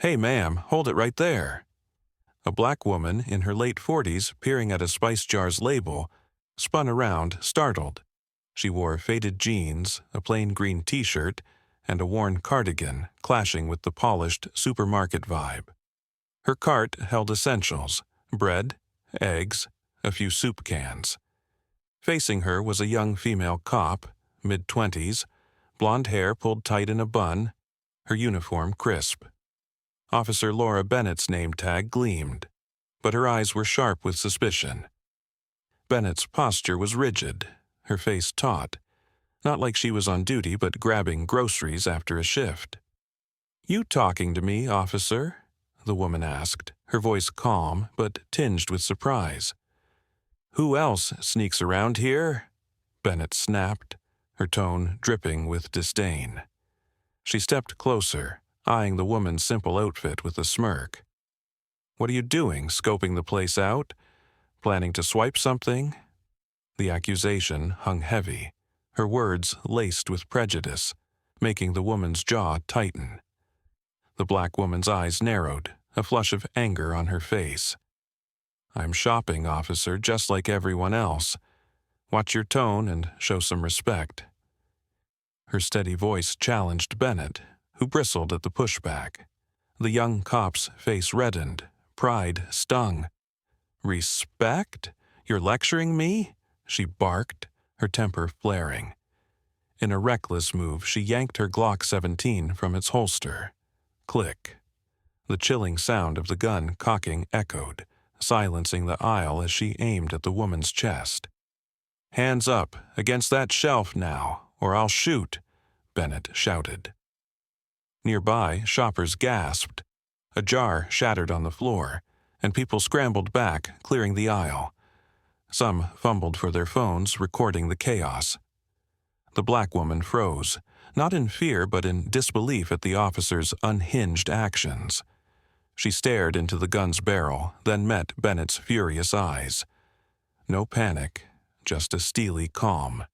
"Hey, ma'am, hold it right there." A black woman in her late 40s, peering at a spice jar's label, spun around, startled. She wore faded jeans, a plain green t-shirt, and a worn cardigan, clashing with the polished supermarket vibe. Her cart held essentials: bread, eggs, a few soup cans. Facing her was a young female cop, mid-20s, blonde hair pulled tight in a bun, her uniform crisp. Officer Laura Bennett's name tag gleamed, but her eyes were sharp with suspicion. Bennett's posture was rigid, her face taut, not like she was on duty but grabbing groceries after a shift. "You talking to me, officer?" the woman asked, her voice calm but tinged with surprise. "Who else sneaks around here?" Bennett snapped, her tone dripping with disdain. She stepped closer, eyeing the woman's simple outfit with a smirk. "What are you doing, scoping the place out? Planning to swipe something?" The accusation hung heavy, her words laced with prejudice, making the woman's jaw tighten. The black woman's eyes narrowed, a flush of anger on her face. "I'm shopping, officer, just like everyone else. Watch your tone and show some respect." Her steady voice challenged Bennett, who bristled at the pushback. The young cop's face reddened, pride stung. "Respect? You're lecturing me?" she barked, her temper flaring. In a reckless move, she yanked her Glock 17 from its holster. Click. The chilling sound of the gun cocking echoed, silencing the aisle as she aimed at the woman's chest. "Hands up, against that shelf now, or I'll shoot," Bennett shouted. Nearby, shoppers gasped. A jar shattered on the floor, and people scrambled back, clearing the aisle. Some fumbled for their phones, recording the chaos. The black woman froze, not in fear but in disbelief at the officer's unhinged actions. She stared into the gun's barrel, then met Bennett's furious eyes. No panic, just a steely calm.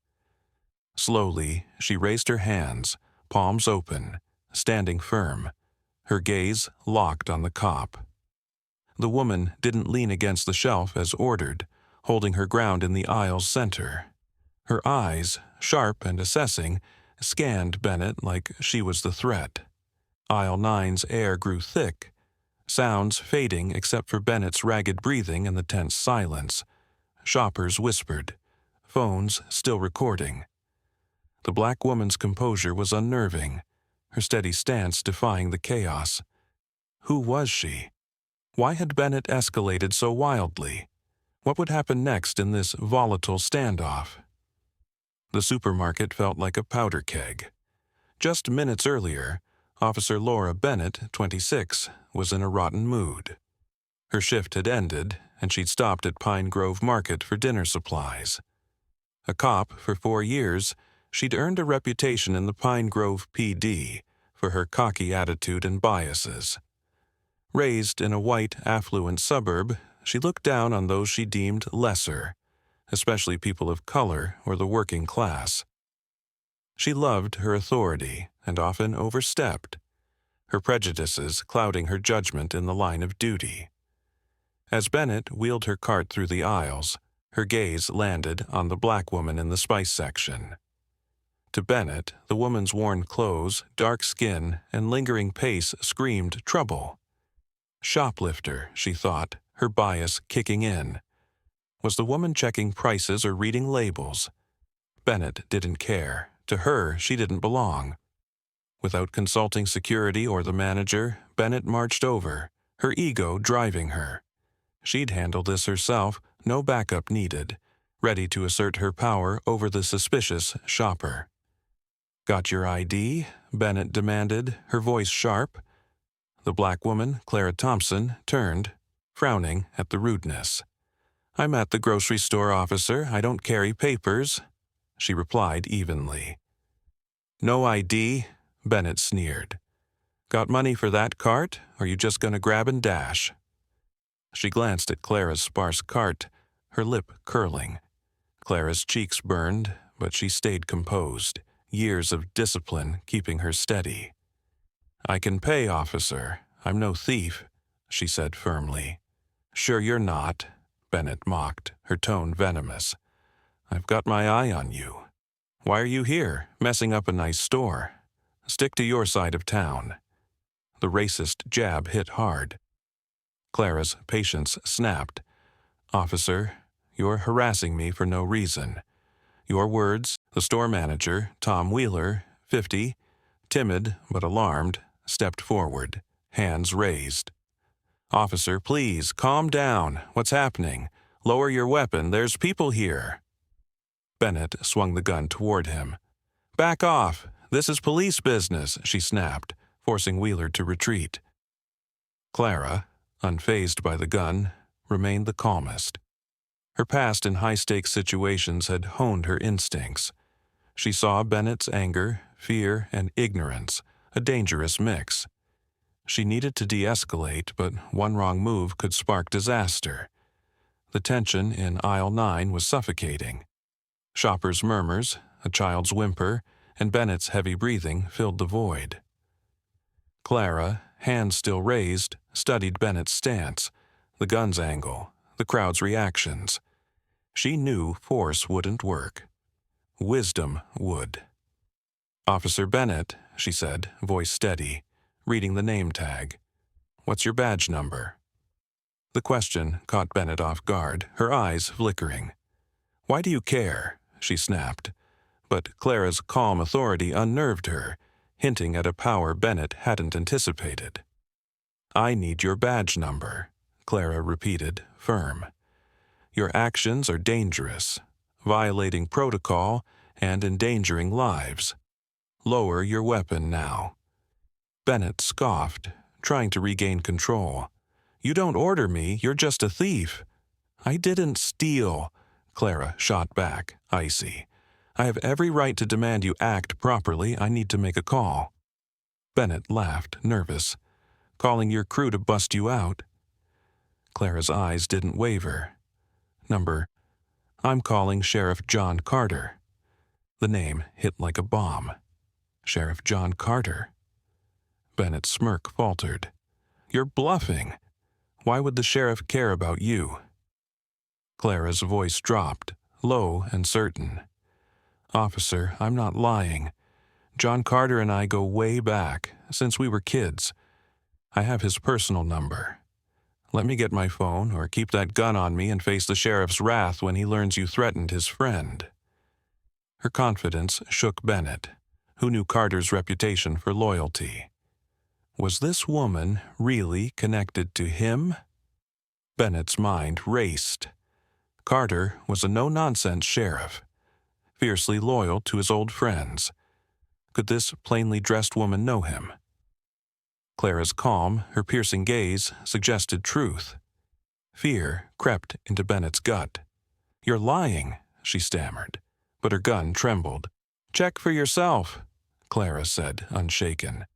Slowly, she raised her hands, palms open, standing firm, her gaze locked on the cop. The woman didn't lean against the shelf as ordered, holding her ground in the aisle's center. Her eyes, sharp and assessing, scanned Bennett like she was the threat. Aisle 9's air grew thick, sounds fading except for Bennett's ragged breathing and the tense silence. Shoppers whispered, phones still recording. The black woman's composure was unnerving, her steady stance defying the chaos. Who was she? Why had Bennett escalated so wildly? What would happen next in this volatile standoff? The supermarket felt like a powder keg. Just minutes earlier, Officer Laura Bennett, 26, was in a rotten mood. Her shift had ended, and she'd stopped at Pine Grove Market for dinner supplies. A cop for 4 years, she'd earned a reputation in the Pine Grove PD for her cocky attitude and biases. Raised in a white, affluent suburb, she looked down on those she deemed lesser, especially people of color or the working class. She loved her authority and often overstepped, her prejudices clouding her judgment in the line of duty. As Bennett wheeled her cart through the aisles, her gaze landed on the black woman in the spice section. To Bennett, the woman's worn clothes, dark skin, and lingering pace screamed trouble. Shoplifter, she thought, her bias kicking in. Was the woman checking prices or reading labels? Bennett didn't care. To her, she didn't belong. Without consulting security or the manager, Bennett marched over, her ego driving her. She'd handle this herself, no backup needed, ready to assert her power over the suspicious shopper. "Got your ID?" Bennett demanded, her voice sharp. The black woman, Clara Thompson, turned, frowning at the rudeness. "I'm at the grocery store, officer. I don't carry papers," she replied evenly. "No ID?" Bennett sneered. "Got money for that cart, or you just gonna grab and dash?" She glanced at Clara's sparse cart, her lip curling. Clara's cheeks burned, but she stayed composed, years of discipline keeping her steady. "I can pay, officer. I'm no thief," she said firmly. "Sure you're not," Bennett mocked, her tone venomous. "I've got my eye on you. Why are you here, messing up a nice store? Stick to your side of town." The racist jab hit hard. Clara's patience snapped. "Officer, you're harassing me for no reason. Your words, the store manager, Tom Wheeler, 50, timid but alarmed, stepped forward, hands raised. "Officer, please, calm down. What's happening? Lower your weapon. There's people here." Bennett swung the gun toward him. "Back off. This is police business," she snapped, forcing Wheeler to retreat. Clara, unfazed by the gun, remained the calmest. Her past in high-stakes situations had honed her instincts. She saw Bennett's anger, fear, and ignorance, a dangerous mix. She needed to de-escalate, but one wrong move could spark disaster. The tension in aisle 9 was suffocating. Shoppers' murmurs, a child's whimper, and Bennett's heavy breathing filled the void. Clara, hands still raised, studied Bennett's stance, the gun's angle, the crowd's reactions. She knew force wouldn't work. Wisdom would. "Officer Bennett," she said, voice steady, reading the name tag. "What's your badge number?" The question caught Bennett off guard, her eyes flickering. "Why do you care?" she snapped. But Clara's calm authority unnerved her, hinting at a power Bennett hadn't anticipated. "I need your badge number," Clara repeated, firm. "Your actions are dangerous, violating protocol and endangering lives. Lower your weapon now." Bennett scoffed, trying to regain control. "You don't order me, you're just a thief." "I didn't steal," Clara shot back, icy. "I have every right to demand you act properly. I need to make a call." Bennett laughed, nervous. "Calling your crew to bust you out?" Clara's eyes didn't waver. "Number, I'm calling Sheriff John Carter." The name hit like a bomb. Sheriff John Carter. Bennett's smirk faltered. "You're bluffing. Why would the sheriff care about you?" Clara's voice dropped, low and certain. "Officer, I'm not lying. John Carter and I go way back, since we were kids. I have his personal number. Let me get my phone, or keep that gun on me and face the sheriff's wrath when he learns you threatened his friend." Her confidence shook Bennett, who knew Carter's reputation for loyalty. Was this woman really connected to him? Bennett's mind raced. Carter was a no-nonsense sheriff, fiercely loyal to his old friends. Could this plainly dressed woman know him? Clara's calm, her piercing gaze, suggested truth. Fear crept into Bennett's gut. "You're lying," she stammered, but her gun trembled. "Check for yourself," Clara said, unshaken.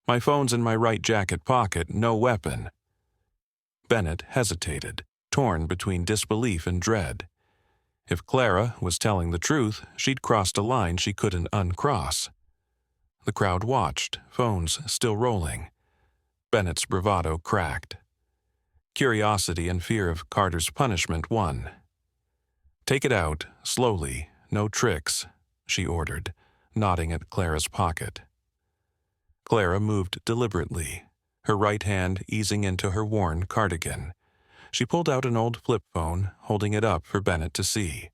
"My phone's in my right jacket pocket, no weapon." Bennett hesitated, torn between disbelief and dread. If Clara was telling the truth, she'd crossed a line she couldn't uncross. The crowd watched, phones still rolling. Bennett's bravado cracked. Curiosity and fear of Carter's punishment won. "Take it out, slowly, no tricks," she ordered, nodding at Clara's pocket. Clara moved deliberately, her right hand easing into her worn cardigan. She pulled out an old flip phone, holding it up for Bennett to see.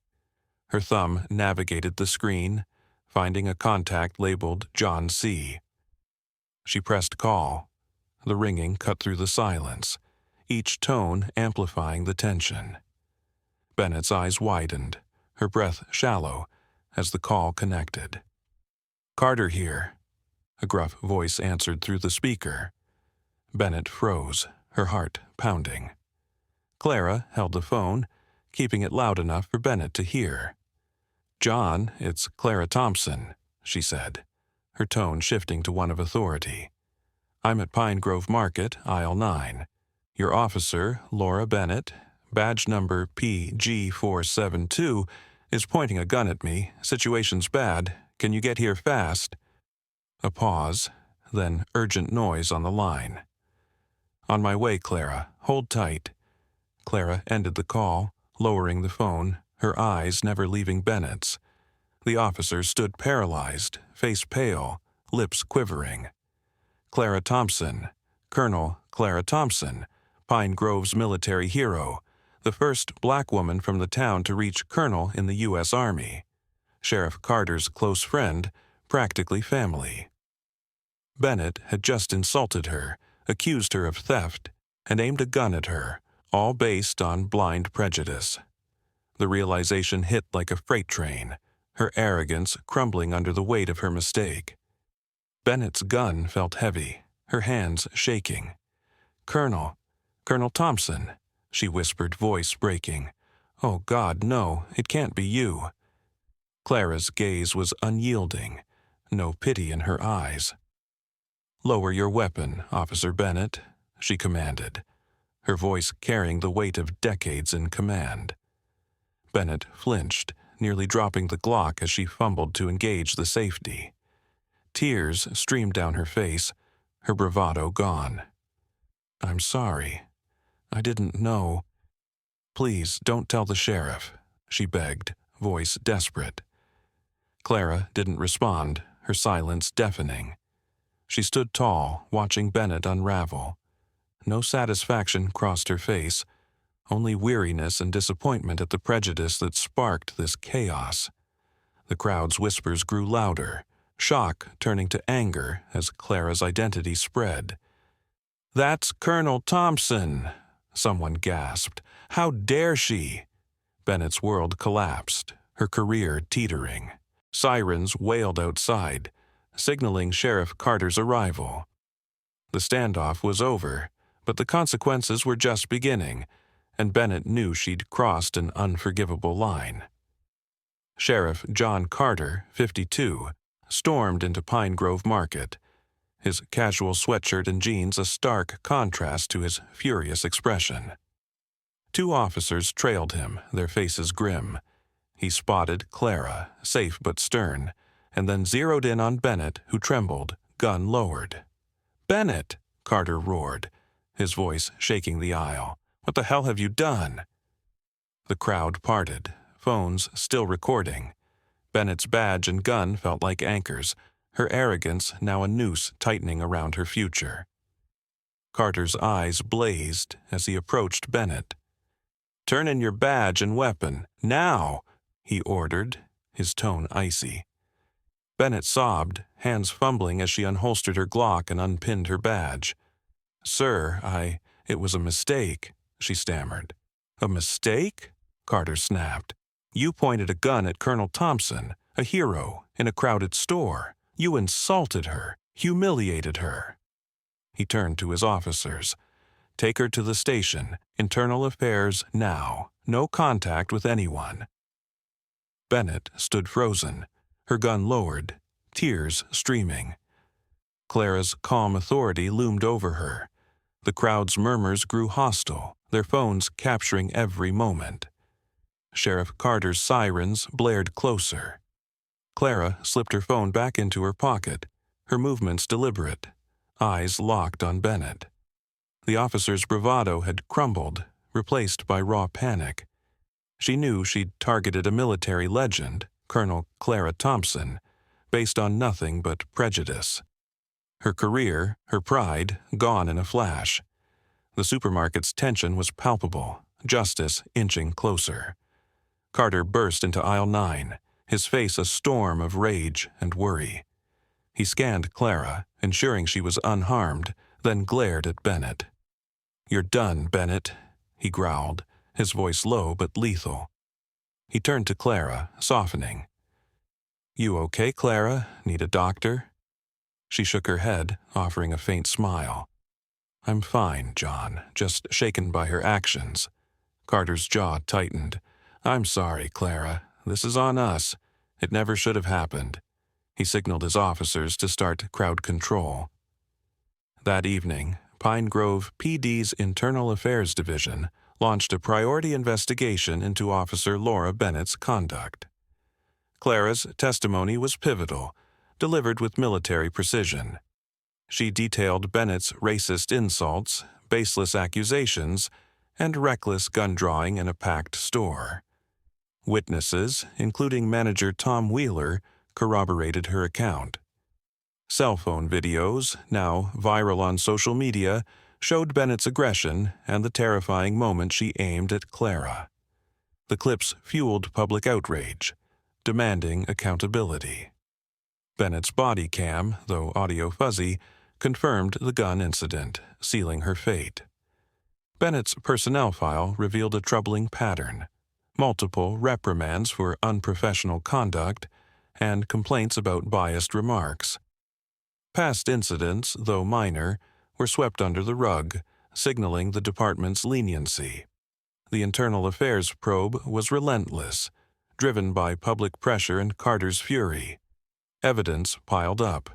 Her thumb navigated the screen, finding a contact labeled John C. She pressed call. The ringing cut through the silence, each tone amplifying the tension. Bennett's eyes widened, her breath shallow, as the call connected. "Carter here," a gruff voice answered through the speaker. Bennett froze, her heart pounding. Clara held the phone, keeping it loud enough for Bennett to hear. "John, it's Clara Thompson," she said, her tone shifting to one of authority. "I'm at Pine Grove Market, aisle 9. Your officer, Laura Bennett, badge number PG472, is pointing a gun at me. Situation's bad. Can you get here fast?" A pause, then urgent noise on the line. On my way, Clara. Hold tight." Clara ended the call, lowering the phone, her eyes never leaving Bennett's. The officer stood paralyzed, face pale, lips quivering. Clara Thompson, Colonel Clara Thompson, Pine Grove's military hero, the first black woman from the town to reach colonel in the U.S. Army. Sheriff Carter's close friend, practically family. Bennett had just insulted her, accused her of theft, and aimed a gun at her, all based on blind prejudice. The realization hit like a freight train, her arrogance crumbling under the weight of her mistake. Bennett's gun felt heavy, her hands shaking. Colonel Thompson," she whispered, voice breaking. "Oh, God, no, it can't be you." Clara's gaze was unyielding, no pity in her eyes. "Lower your weapon, Officer Bennett," she commanded, her voice carrying the weight of decades in command. Bennett flinched, nearly dropping the Glock as she fumbled to engage the safety. Tears streamed down her face, her bravado gone. "I'm sorry. I didn't know." "Please, don't tell the sheriff," she begged, voice desperate. Clara didn't respond, her silence deafening. She stood tall, watching Bennett unravel. No satisfaction crossed her face, only weariness and disappointment at the prejudice that sparked this chaos. The crowd's whispers grew louder, shock turning to anger as Clara's identity spread. "That's Colonel Thompson," someone gasped. "How dare she?" Bennett's world collapsed, her career teetering. Sirens wailed outside, signaling Sheriff Carter's arrival. The standoff was over, but the consequences were just beginning, and Bennett knew she'd crossed an unforgivable line. Sheriff John Carter, 52, stormed into Pine Grove Market, his casual sweatshirt and jeans a stark contrast to his furious expression. 2 officers trailed him, their faces grim. He spotted Clara, safe but stern, and then zeroed in on Bennett, who trembled, gun lowered. "Bennett!" Carter roared, his voice shaking the aisle. "What the hell have you done?" The crowd parted, phones still recording. Bennett's badge and gun felt like anchors, her arrogance now a noose tightening around her future. Carter's eyes blazed as he approached Bennett. "Turn in your badge and weapon, now!" he ordered, his tone icy. Bennett sobbed, hands fumbling as she unholstered her Glock and unpinned her badge. "Sir, it was a mistake," she stammered. "A mistake?" Carter snapped. "You pointed a gun at Colonel Thompson, a hero, in a crowded store. You insulted her, humiliated her." He turned to his officers. "Take her to the station. Internal affairs now. No contact with anyone." Bennett stood frozen, her gun lowered, tears streaming. Clara's calm authority loomed over her. The crowd's murmurs grew hostile, their phones capturing every moment. Sheriff Carter's sirens blared closer. Clara slipped her phone back into her pocket, her movements deliberate, eyes locked on Bennett. The officer's bravado had crumbled, replaced by raw panic. She knew she'd targeted a military legend, Colonel Clara Thompson, based on nothing but prejudice. Her career, her pride, gone in a flash. The supermarket's tension was palpable, justice inching closer. Carter burst into aisle 9, his face a storm of rage and worry. He scanned Clara, ensuring she was unharmed, then glared at Bennett. "You're done, Bennett," he growled, his voice low but lethal. He turned to Clara, softening. "You okay, Clara? Need a doctor?" She shook her head, offering a faint smile. "I'm fine, John, just shaken by her actions." Carter's jaw tightened. "I'm sorry, Clara. This is on us. It never should have happened." He signaled his officers to start crowd control. That evening, Pine Grove PD's Internal Affairs Division launched a priority investigation into Officer Laura Bennett's conduct. Clara's testimony was pivotal, delivered with military precision. She detailed Bennett's racist insults, baseless accusations, and reckless gun drawing in a packed store. Witnesses, including manager Tom Wheeler, corroborated her account. Cell phone videos, now viral on social media, showed Bennett's aggression and the terrifying moment she aimed at Clara. The clips fueled public outrage, demanding accountability. Bennett's body cam, though audio fuzzy, confirmed the gun incident, sealing her fate. Bennett's personnel file revealed a troubling pattern: multiple reprimands for unprofessional conduct and complaints about biased remarks. Past incidents, though minor, were swept under the rug, signaling the department's leniency. The internal affairs probe was relentless, driven by public pressure and Carter's fury. Evidence piled up: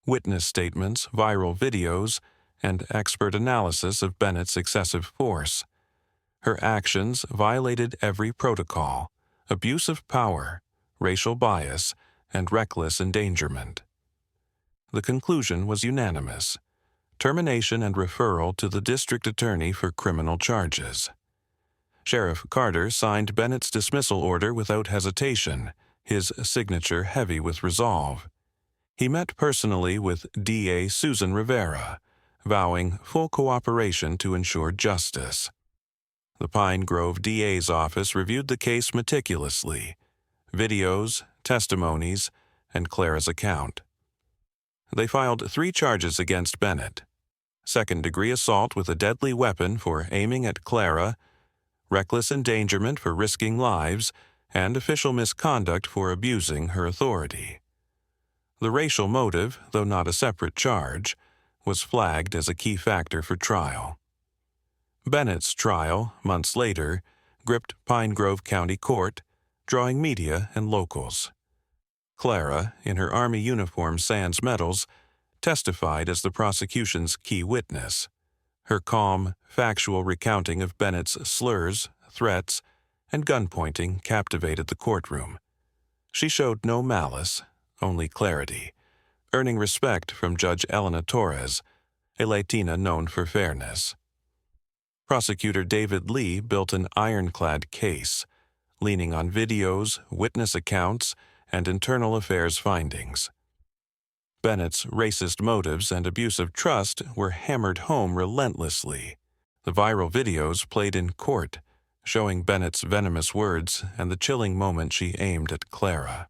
witness statements, viral videos, and expert analysis of Bennett's excessive force. Her actions violated every protocol: abuse of power, racial bias, and reckless endangerment. The conclusion was unanimous: termination and referral to the district attorney for criminal charges. Sheriff Carter signed Bennett's dismissal order without hesitation, his signature heavy with resolve. He met personally with D.A. Susan Rivera, vowing full cooperation to ensure justice. The Pine Grove DA's office reviewed the case meticulously: videos, testimonies, and Clara's account. They filed 3 charges against Bennett: second-degree assault with a deadly weapon for aiming at Clara, reckless endangerment for risking lives, and official misconduct for abusing her authority. The racial motive, though not a separate charge, was flagged as a key factor for trial. Bennett's trial, months later, gripped Pine Grove County Court, drawing media and locals. Clara, in her Army uniform sans medals, testified as the prosecution's key witness. Her calm, factual recounting of Bennett's slurs, threats, and gun-pointing captivated the courtroom. She showed no malice, only clarity, earning respect from Judge Elena Torres, a Latina known for fairness. Prosecutor David Lee built an ironclad case, leaning on videos, witness accounts, and internal affairs findings. Bennett's racist motives and abuse of trust were hammered home relentlessly. The viral videos played in court, showing Bennett's venomous words and the chilling moment she aimed at Clara.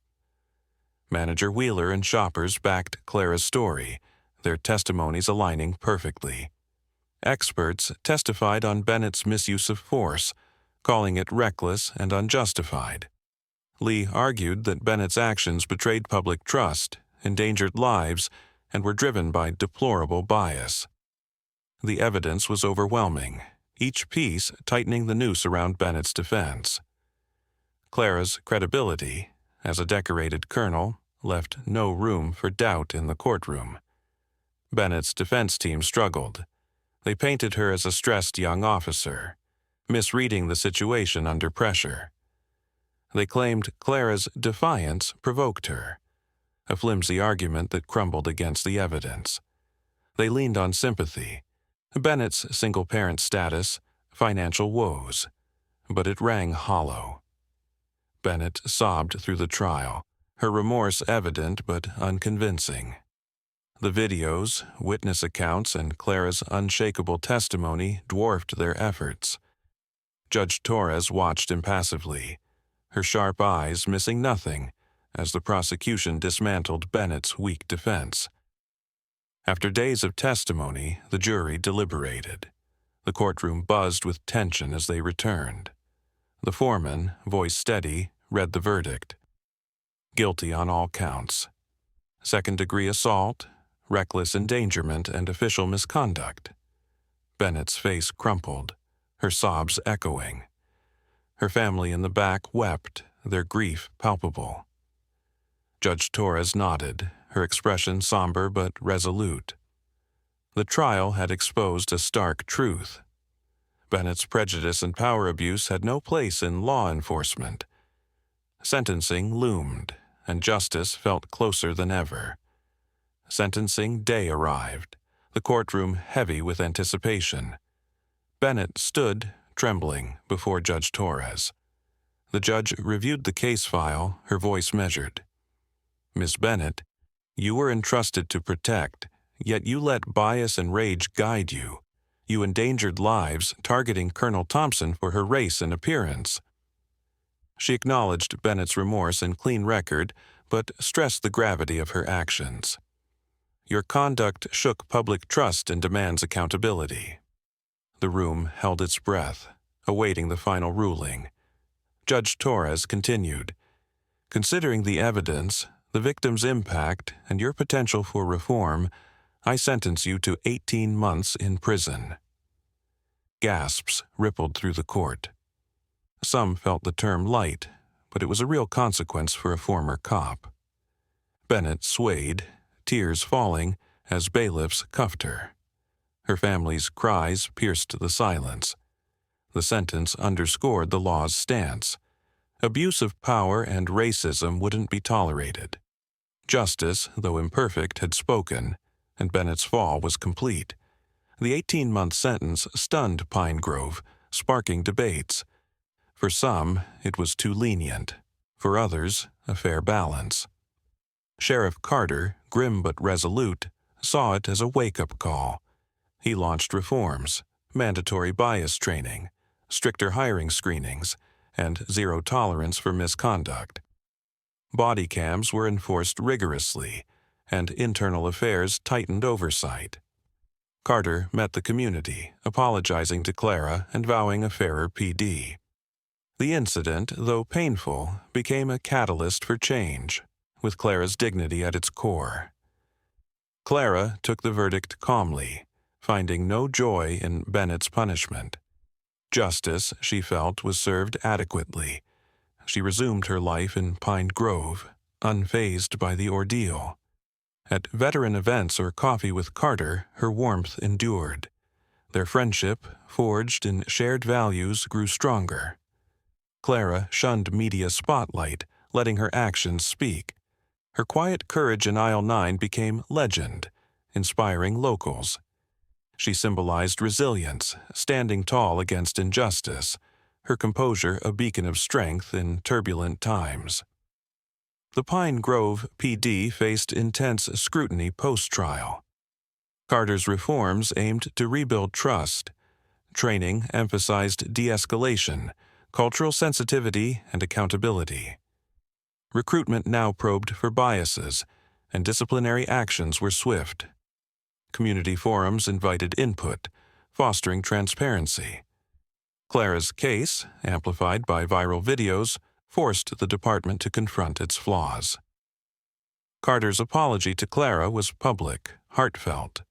Manager Wheeler and shoppers backed Clara's story, their testimonies aligning perfectly. Experts testified on Bennett's misuse of force, calling it reckless and unjustified. Lee argued that Bennett's actions betrayed public trust, endangered lives, and were driven by deplorable bias. The evidence was overwhelming, each piece tightening the noose around Bennett's defense. Clara's credibility, as a decorated colonel, left no room for doubt in the courtroom. Bennett's defense team struggled. They painted her as a stressed young officer, misreading the situation under pressure. They claimed Clara's defiance provoked her, a flimsy argument that crumbled against the evidence. They leaned on sympathy, Bennett's single-parent status, financial woes, but it rang hollow. Bennett sobbed through the trial, her remorse evident but unconvincing. The videos, witness accounts, and Clara's unshakable testimony dwarfed their efforts. Judge Torres watched impassively, her sharp eyes missing nothing, as the prosecution dismantled Bennett's weak defense. After days of testimony, the jury deliberated. The courtroom buzzed with tension as they returned. The foreman, voice steady, read the verdict. Guilty on all counts: second-degree assault, reckless endangerment, and official misconduct. Bennett's face crumpled, her sobs echoing. Her family in the back wept, their grief palpable. Judge Torres nodded, her expression somber but resolute. The trial had exposed a stark truth. Bennett's prejudice and power abuse had no place in law enforcement. Sentencing loomed, and justice felt closer than ever. Sentencing day arrived. the courtroom heavy with anticipation. Bennett stood, trembling, before Judge Torres. The judge reviewed the case file, her voice measured. "Miss Bennett, you were entrusted to protect, yet you let bias and rage guide you. You endangered lives, targeting Colonel Thompson for her race and appearance." She acknowledged Bennett's remorse and clean record, but stressed the gravity of her actions. "Your conduct shook public trust and demands accountability." The room held its breath, awaiting the final ruling. Judge Torres continued, "Considering the evidence, the victim's impact, and your potential for reform, I sentence you to 18 months in prison." Gasps rippled through the court. Some felt the term light, but it was a real consequence for a former cop. Bennett swayed, tears falling, as bailiffs cuffed her. Her family's cries pierced the silence. The sentence underscored the law's stance. Abuse of power and racism wouldn't be tolerated. Justice, though imperfect, had spoken, and Bennett's fall was complete. The 18-month sentence stunned Pine Grove, sparking debates. For some, it was too lenient. For others, a fair balance. Sheriff Carter, grim but resolute, saw it as a wake-up call. He launched reforms, mandatory bias training, stricter hiring screenings, and zero tolerance for misconduct. Body cams were enforced rigorously, and internal affairs tightened oversight. Carter met the community, apologizing to Clara and vowing a fairer PD. The incident, though painful, became a catalyst for change, with Clara's dignity at its core. Clara took the verdict calmly, finding no joy in Bennett's punishment. Justice, she felt, was served adequately. She resumed her life in Pine Grove, unfazed by the ordeal. At veteran events or coffee with Carter, her warmth endured. Their friendship, forged in shared values, grew stronger. Clara shunned media spotlight, letting her actions speak. Her quiet courage in Aisle 9 became legend, inspiring locals. She symbolized resilience, standing tall against injustice, her composure a beacon of strength in turbulent times. The Pine Grove PD faced intense scrutiny post-trial. Carter's reforms aimed to rebuild trust. Training emphasized de-escalation, cultural sensitivity, and accountability. Recruitment now probed for biases, and disciplinary actions were swift. Community forums invited input, fostering transparency. Clara's case, amplified by viral videos, forced the department to confront its flaws. Carter's apology to Clara was public, heartfelt.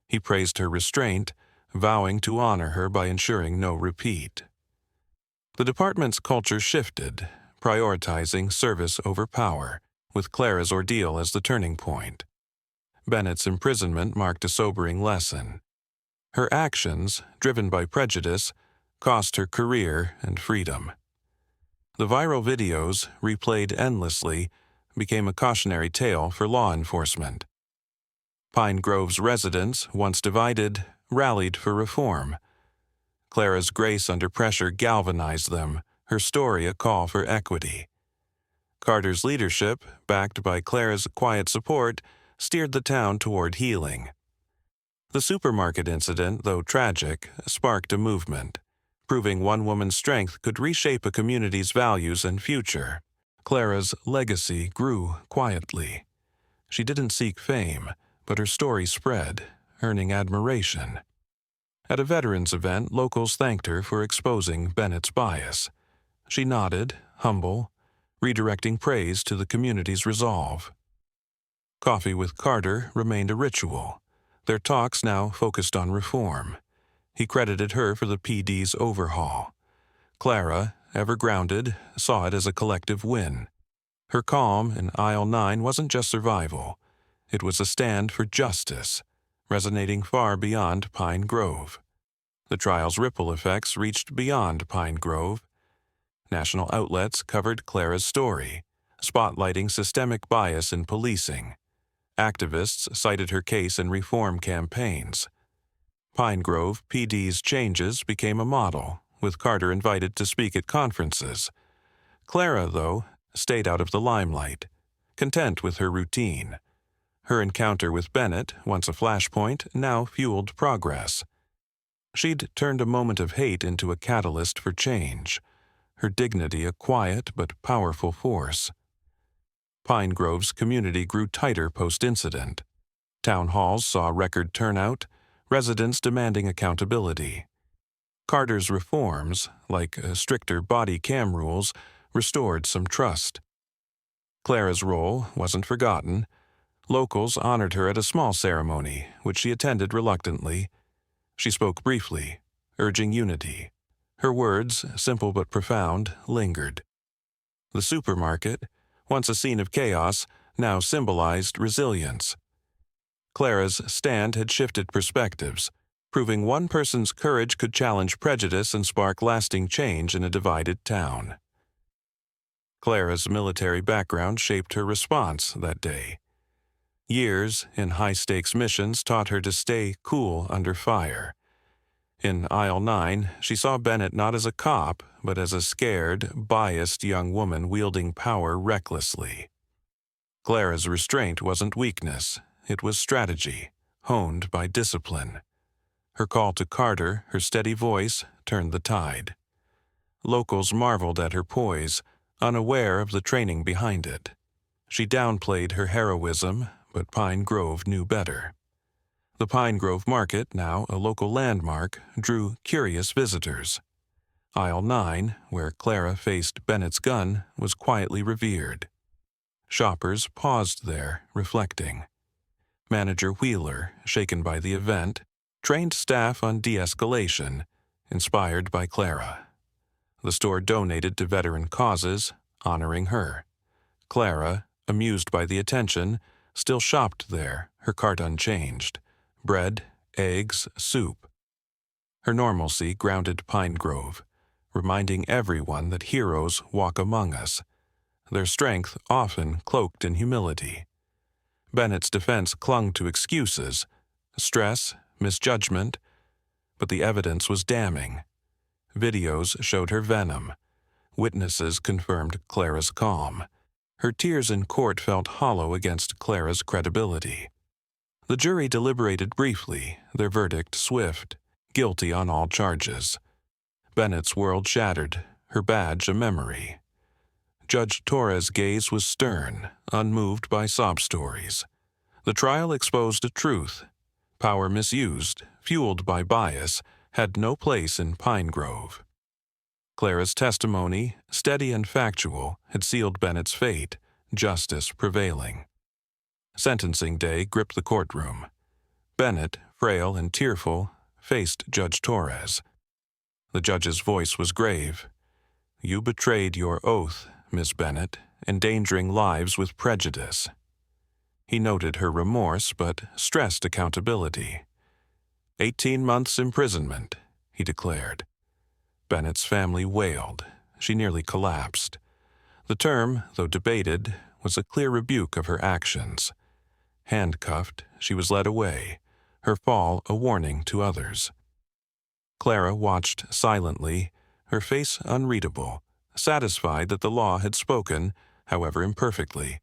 He praised her restraint, vowing to honor her by ensuring no repeat. The department's culture shifted, prioritizing service over power, with Clara's ordeal as the turning point. Bennett's imprisonment marked a sobering lesson. Her actions, driven by prejudice, cost her career and freedom. The viral videos, replayed endlessly, became a cautionary tale for law enforcement. Pine Grove's residents, once divided, rallied for reform. Clara's grace under pressure galvanized them, her story a call for equity. Carter's leadership, backed by Clara's quiet support, steered the town toward healing. The supermarket incident, though tragic, sparked a movement, proving one woman's strength could reshape a community's values and future. Clara's legacy grew quietly. She didn't seek fame, but her story spread, earning admiration. At a veterans event, locals thanked her for exposing Bennett's bias. She nodded, humble, redirecting praise to the community's resolve. Coffee with Carter remained a ritual. Their talks now focused on reform. He credited her for the PD's overhaul. Clara, ever grounded, saw it as a collective win. Her calm in Aisle 9 wasn't just survival. It was a stand for justice, resonating far beyond Pine Grove. The trial's ripple effects reached beyond Pine Grove. National outlets covered Clara's story, spotlighting systemic bias in policing. Activists cited her case in reform campaigns. Pine Grove PD's changes became a model, with Carter invited to speak at conferences. Clara, though, stayed out of the limelight, content with her routine. Her encounter with Bennett, once a flashpoint, now fueled progress. She'd turned a moment of hate into a catalyst for change, her dignity a quiet but powerful force. Pine Grove's community grew tighter post-incident. Town halls saw record turnout, residents demanding accountability. Carter's reforms, like stricter body cam rules, restored some trust. Clara's role wasn't forgotten. Locals honored her at a small ceremony, which she attended reluctantly. She spoke briefly, urging unity. Her words, simple but profound, lingered. The supermarket, once a scene of chaos, now symbolized resilience. Clara's stand had shifted perspectives, proving one person's courage could challenge prejudice and spark lasting change in a divided town. Clara's military background shaped her response that day. Years in high-stakes missions taught her to stay cool under fire. In Aisle 9, she saw Bennett not as a cop, but as a scared, biased young woman wielding power recklessly. Clara's restraint wasn't weakness, it was strategy, honed by discipline. Her call to Carter, her steady voice, turned the tide. Locals marveled at her poise, unaware of the training behind it. She downplayed her heroism, but Pine Grove knew better. The Pine Grove Market, now a local landmark, drew curious visitors. Aisle 9, where Clara faced Bennett's gun, was quietly revered. Shoppers paused there, reflecting. Manager Wheeler, shaken by the event, trained staff on de-escalation, inspired by Clara. The store donated to veteran causes, honoring her. Clara, amused by the attention, still shopped there, her cart unchanged. Bread, eggs, soup. Her normalcy grounded Pine Grove, reminding everyone that heroes walk among us, their strength often cloaked in humility. Bennett's defense clung to excuses, stress, misjudgment, but the evidence was damning. Videos showed her venom. Witnesses confirmed Clara's calm. Her tears in court felt hollow against Clara's credibility. The jury deliberated briefly, their verdict swift, guilty on all charges. Bennett's world shattered, her badge a memory. Judge Torres' gaze was stern, unmoved by sob stories. The trial exposed a truth. Power misused, fueled by bias, had no place in Pine Grove. Clara's testimony, steady and factual, had sealed Bennett's fate, justice prevailing. Sentencing day gripped the courtroom. Bennett, frail and tearful, faced Judge Torres. The judge's voice was grave. "You betrayed your oath, Miss Bennett, endangering lives with prejudice." He noted her remorse, but stressed accountability. 18 months imprisonment, he declared. Bennett's family wailed. She nearly collapsed. The term, though debated, was a clear rebuke of her actions. Handcuffed, she was led away, her fall a warning to others. Clara watched silently, her face unreadable, satisfied that the law had spoken, however imperfectly.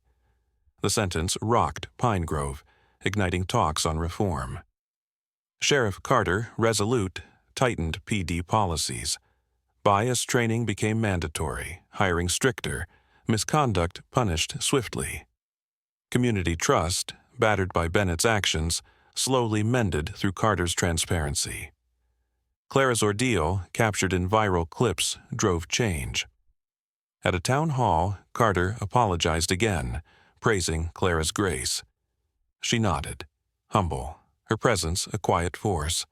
The sentence rocked Pine Grove, igniting talks on reform. Sheriff Carter, resolute, tightened PD policies. Bias training became mandatory, hiring stricter, misconduct punished swiftly. Community trust, battered by Bennett's actions, slowly mended through Carter's transparency. Clara's ordeal, captured in viral clips, drove change. At a town hall, Carter apologized again, praising Clara's grace. She nodded, humble, her presence a quiet force.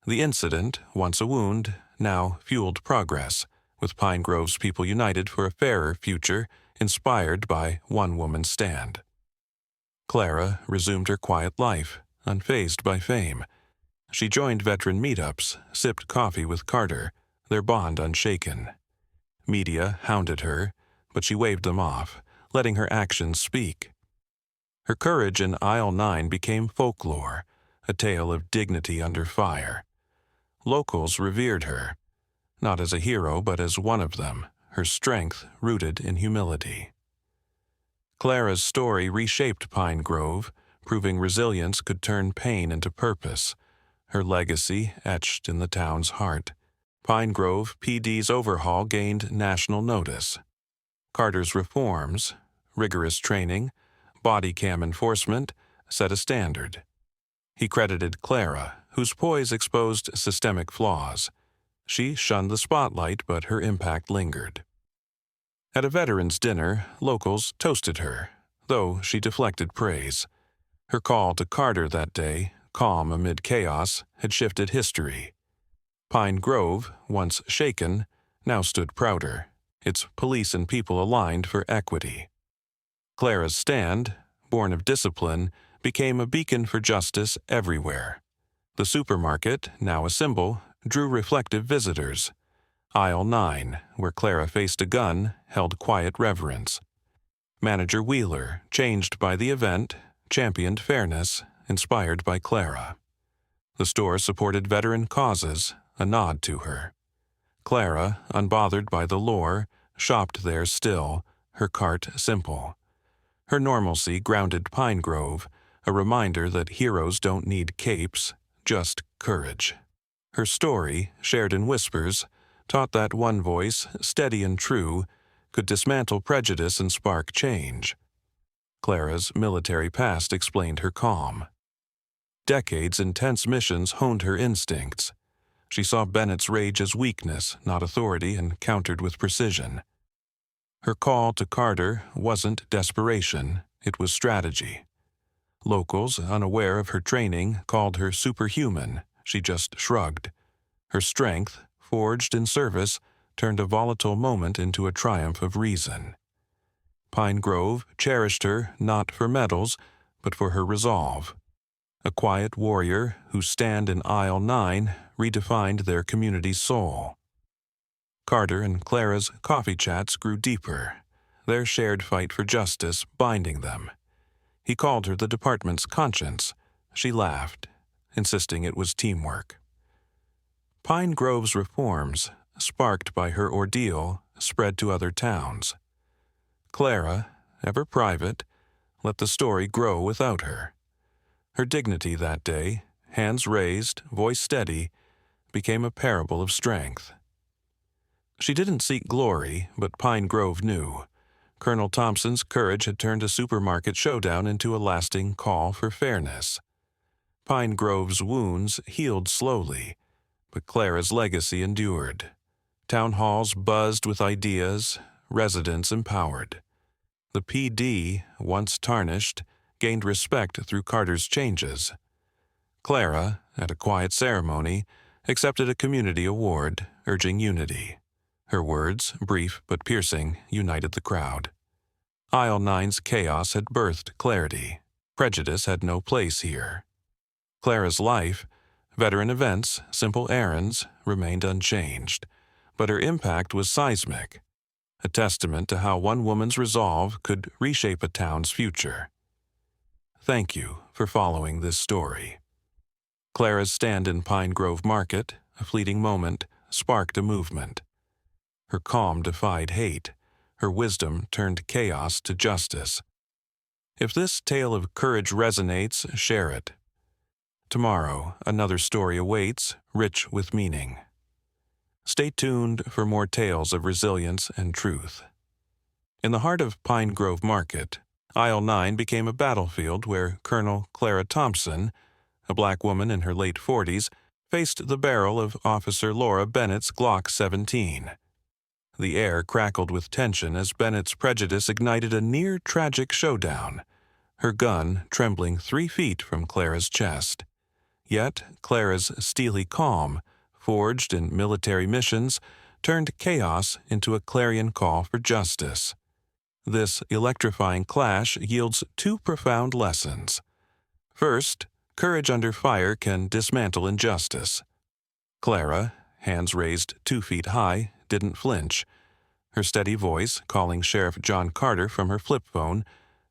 The incident, once a wound, now fueled progress, with Pine Grove's people united for a fairer future, inspired by one woman's stand. Clara resumed her quiet life, unfazed by fame. She joined veteran meetups, sipped coffee with Carter, their bond unshaken. Media hounded her, but she waved them off, letting her actions speak. Her courage in Aisle 9 became folklore, a tale of dignity under fire. Locals revered her, not as a hero but as one of them, her strength rooted in humility. Clara's story reshaped Pine Grove, proving resilience could turn pain into purpose, her legacy etched in the town's heart. Pine Grove PD's overhaul gained national notice. Carter's reforms, rigorous training, body cam enforcement set a standard. He credited Clara, whose poise exposed systemic flaws. She shunned the spotlight, but her impact lingered. At a veterans' dinner, locals toasted her, though she deflected praise. Her call to Carter that day, calm amid chaos, had shifted history. Pine Grove, once shaken, now stood prouder, its police and people aligned for equity. Clara's stand, born of discipline, became a beacon for justice everywhere. The supermarket, now a symbol, drew reflective visitors. Aisle 9, where Clara faced a gun, held quiet reverence. Manager Wheeler, changed by the event, championed fairness, inspired by Clara. The store supported veteran causes, a nod to her. Clara, unbothered by the lore, shopped there still, her cart simple. Her normalcy grounded Pine Grove, a reminder that heroes don't need capes, just courage. Her story, shared in whispers, taught that one voice, steady and true, could dismantle prejudice and spark change. Clara's military past explained her calm. Decades' intense missions honed her instincts. She saw Bennett's rage as weakness, not authority, and countered with precision. Her call to Carter wasn't desperation, it was strategy. Locals, unaware of her training, called her superhuman. She just shrugged. Her strength, forged in service, turned a volatile moment into a triumph of reason. Pine Grove cherished her not for medals, but for her resolve. A quiet warrior whose stand in Aisle 9 redefined their community's soul. Carter and Clara's coffee chats grew deeper, their shared fight for justice binding them. He called her the department's conscience. She laughed, insisting it was teamwork. Pine Grove's reforms, sparked by her ordeal, spread to other towns. Clara, ever private, let the story grow without her. Her dignity that day, hands raised, voice steady, became a parable of strength. She didn't seek glory, but Pine Grove knew. Colonel Thompson's courage had turned a supermarket showdown into a lasting call for fairness. Pine Grove's wounds healed slowly, but Clara's legacy endured. Town halls buzzed with ideas, residents empowered. The PD, once tarnished, gained respect through Carter's changes. Clara, at a quiet ceremony, accepted a community award, urging unity. Her words, brief but piercing, united the crowd. Aisle 9's chaos had birthed clarity. Prejudice had no place here. Clara's life, veteran events, simple errands, remained unchanged, but her impact was seismic, a testament to how one woman's resolve could reshape a town's future. Thank you for following this story. Clara's stand in Pine Grove Market, a fleeting moment, sparked a movement. Her calm defied hate. Her wisdom turned chaos to justice. If this tale of courage resonates, share it. Tomorrow, another story awaits, rich with meaning. Stay tuned for more tales of resilience and truth. In the heart of Pine Grove Market, Aisle 9 became a battlefield where Colonel Clara Thompson, a black woman in her late 40s, faced the barrel of Officer Laura Bennett's Glock 17. The air crackled with tension as Bennett's prejudice ignited a near-tragic showdown, her gun trembling 3 feet from Clara's chest. Yet Clara's steely calm, forged in military missions, turned chaos into a clarion call for justice. This electrifying clash yields 2 profound lessons. First, courage under fire can dismantle injustice. Clara, hands raised 2 feet high, didn't flinch. Her steady voice, calling Sheriff John Carter from her flip phone,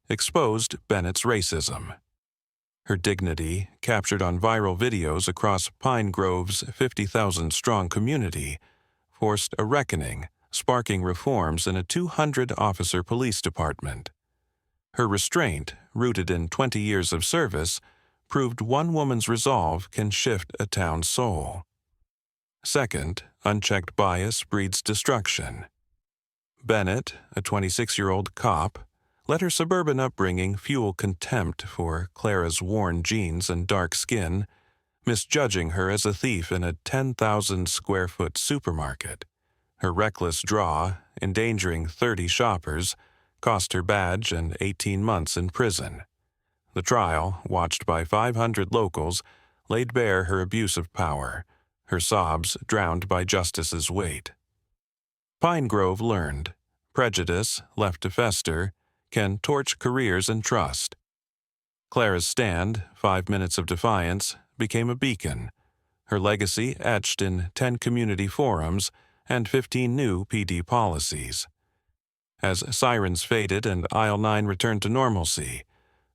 exposed Bennett's racism. Her dignity, captured on viral videos across Pine Grove's 50,000-strong community, forced a reckoning, sparking reforms in a 200-officer police department. Her restraint, rooted in 20 years of service, proved one woman's resolve can shift a town's soul. Second, unchecked bias breeds destruction. Bennett, a 26-year-old cop, let her suburban upbringing fuel contempt for Clara's worn jeans and dark skin, misjudging her as a thief in a 10,000-square-foot supermarket. Her reckless draw, endangering 30 shoppers, cost her badge and 18 months in prison. The trial, watched by 500 locals, laid bare her abuse of power, her sobs drowned by justice's weight. Pine Grove learned, prejudice, left to fester, can torch careers and trust. Clara's stand, 5 minutes of defiance, became a beacon, her legacy etched in 10 community forums and 15 new PD policies. As sirens faded and Aisle 9 returned to normalcy,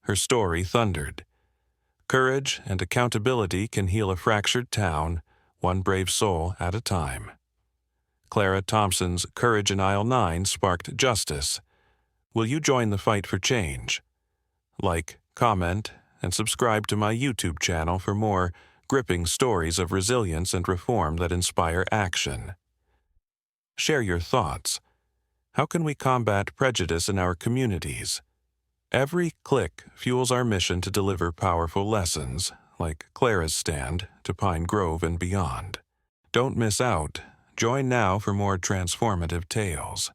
her story thundered. Courage and accountability can heal a fractured town, one brave soul at a time. Clara Thompson's courage in Aisle 9 sparked justice. Will you join the fight for change? Like, comment, and subscribe to my YouTube channel for more gripping stories of resilience and reform that inspire action. Share your thoughts. How can we combat prejudice in our communities? Every click fuels our mission to deliver powerful lessons, like Clara's stand, to Pine Grove and beyond. Don't miss out. Join now for more transformative tales.